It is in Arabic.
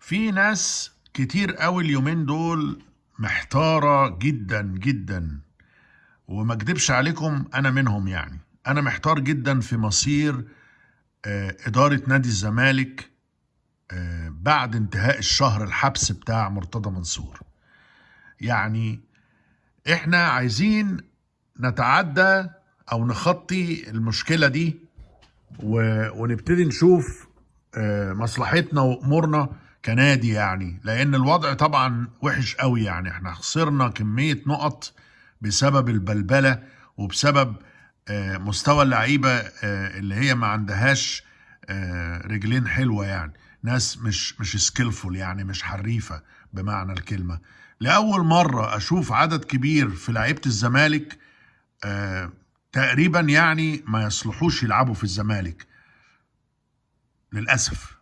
في ناس كتير قوي اليومين دول محتارة جدا جدا، وما اكدبش عليكم انا منهم. يعني انا محتار جدا في مصير ادارة نادي الزمالك بعد انتهاء الشهر الحبس بتاع مرتضى منصور. يعني احنا عايزين نتعدى او نخطي المشكلة دي ونبتدي نشوف مصلحتنا وامورنا كنادي، يعني لان الوضع طبعا وحش قوي. يعني احنا خسرنا كمية نقط بسبب البلبلة وبسبب مستوى اللعيبة اللي هي ما عندهاش رجلين حلوة، يعني ناس مش سكيلفول، يعني مش حريفة بمعنى الكلمة. لأول مرة أشوف عدد كبير في لعيبة الزمالك تقريبا يعني ما يصلحوش يلعبوا في الزمالك للأسف.